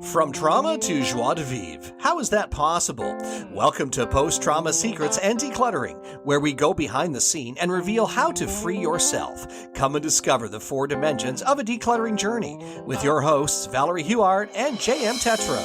From trauma to joie de vivre. How is that possible? Welcome to Post-Trauma Secrets and Decluttering, where we go behind the scene and reveal how to free yourself. Come and discover the 4 dimensions of a decluttering journey with your hosts, Valerie and JM Tetro.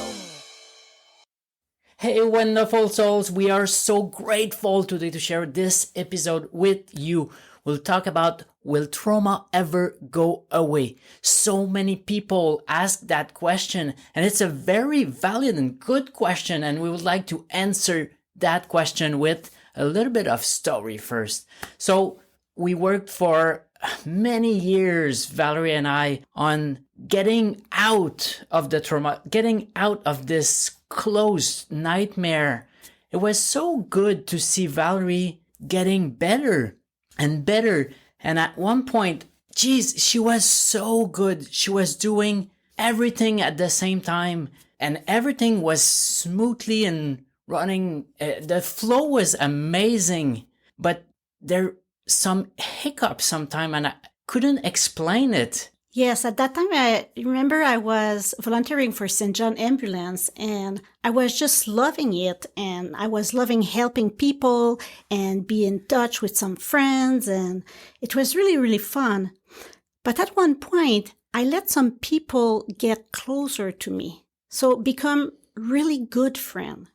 Hey, wonderful souls. We are so grateful today to share this episode with you. We'll talk about, will trauma ever go away? So many people ask that question, and it's a very valid and good question, and we would like to answer that question with a little bit of story first. So we worked for many years, Valerie and I, on getting out of the trauma, getting out of this closed nightmare. It was so good to see Valerie getting better and better. And at one point, she was so good. She was doing everything at the same time, and everything was smoothly and running. The flow was amazing, but there some hiccups sometime, and I couldn't explain it. Yes, at that time, I remember I was volunteering for St. John Ambulance, and I was just loving it, and I was loving helping people and be in touch with some friends, and it was really, really fun. But at one point, I let some people get closer to me, so become really good friends.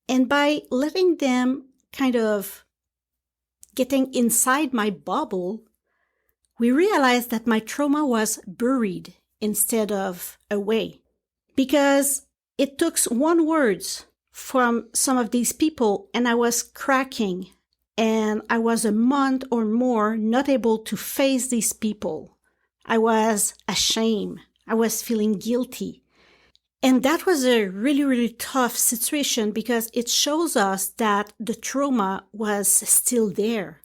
And by letting them kind of getting inside my bubble, we realized that my trauma was buried instead of away, because it took one word from some of these people and I was cracking, and I was a month or more not able to face these people. I was ashamed. I was feeling guilty. And that was a really, really tough situation, because it shows us that the trauma was still there.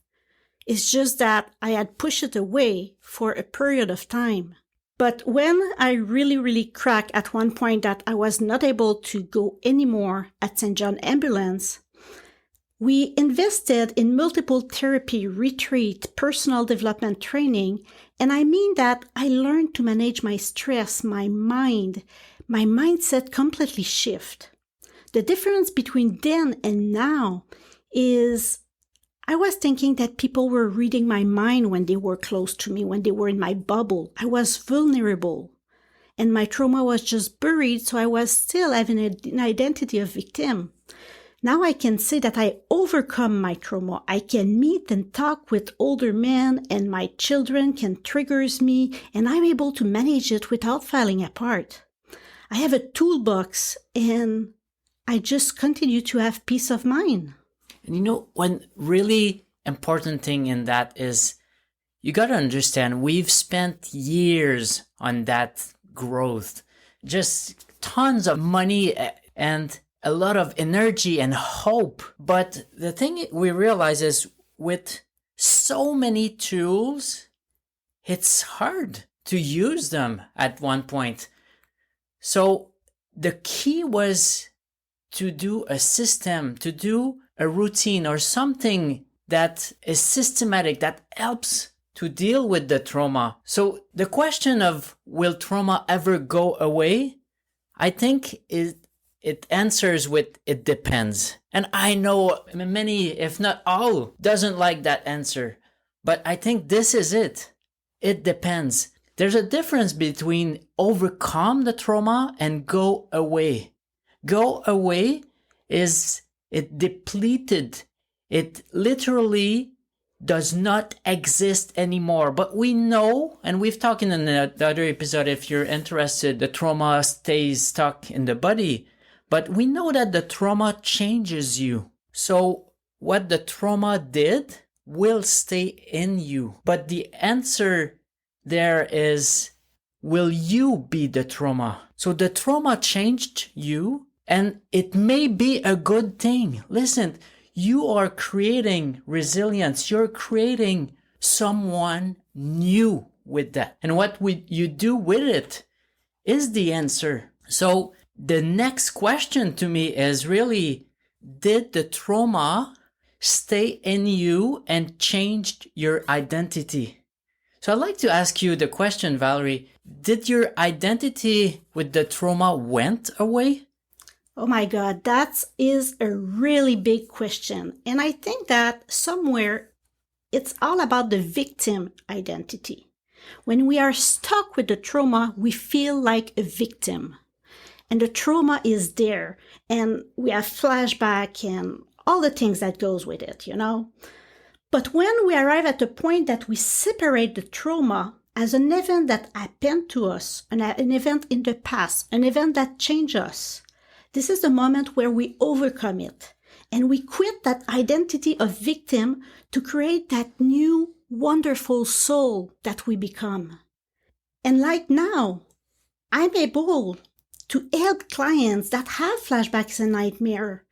It's just that I had pushed it away for a period of time. But when I really, really cracked at one point that I was not able to go anymore at St. John Ambulance, we invested in multiple therapy retreat, personal development training, and I mean that I learned to manage my stress, my mindset completely shift. The difference between then and now is I was thinking that people were reading my mind when they were close to me, when they were in my bubble. I was vulnerable, and my trauma was just buried, so I was still having an identity of victim. Now I can say that I overcome my trauma. I can meet and talk with older men, and my children can trigger me, and I'm able to manage it without falling apart. I have a toolbox, and I just continue to have peace of mind. And you know, one really important thing in that is you got to understand, we've spent years on that growth, just tons of money and a lot of energy and hope. But the thing we realize is with so many tools, it's hard to use them at one point. So the key was to do a system, to do a routine or something that is systematic, that helps to deal with the trauma. So the question of, will trauma ever go away? I think it answers with, it depends. And I know many, if not all, doesn't like that answer. But I think this is it. It depends. There's a difference between overcome the trauma and go away. Go away is it depleted. It literally does not exist anymore. But we know, and we've talked in the other episode, if you're interested, the trauma stays stuck in the body. But we know that the trauma changes you. So what the trauma did will stay in you. But the answer there is, will you be the trauma? So the trauma changed you, and it may be a good thing. Listen, you are creating resilience. You're creating someone new with that. And what you do with it is the answer. So the next question to me is really, did the trauma stay in you and changed your identity? So I'd like to ask you the question, Valerie, did your identity with the trauma went away? Oh my God, that is a really big question. And I think that somewhere it's all about the victim identity. When we are stuck with the trauma, we feel like a victim. And the trauma is there. And we have flashback and all the things that goes with it, you know. But when we arrive at the point that we separate the trauma as an event that happened to us, an event in the past, an event that changed us, this is the moment where we overcome it. And we quit that identity of victim to create that new, wonderful soul that we become. And like now, I'm able to help clients that have flashbacks and nightmare.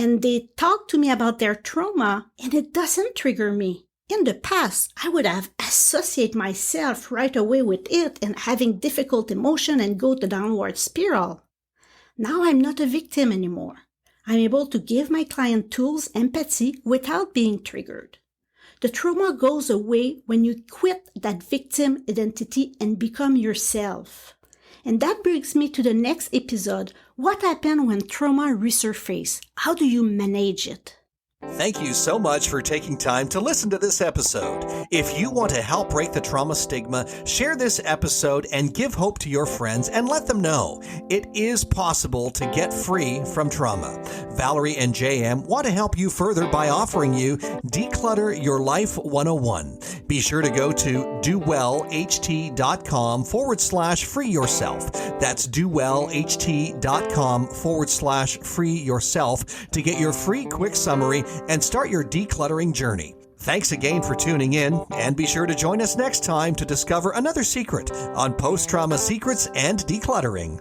And they talk to me about their trauma, and it doesn't trigger me. In the past, I would have associated myself right away with it and having difficult emotion and go the downward spiral. Now I'm not a victim anymore. I'm able to give my client tools, empathy, without being triggered. The trauma goes away when you quit that victim identity and become yourself. And that brings me to the next episode. What happens when trauma resurfaces? How do you manage it? Thank you so much for taking time to listen to this episode. If you want to help break the trauma stigma, share this episode and give hope to your friends and let them know it is possible to get free from trauma. Valerie and JM want to help you further by offering you Declutter Your Life 101. Be sure to go to dowellht.com/free yourself. That's dowellht.com/free yourself to get your free quick summary and start your decluttering journey. Thanks again for tuning in, and be sure to join us next time to discover another secret on post-trauma secrets and decluttering.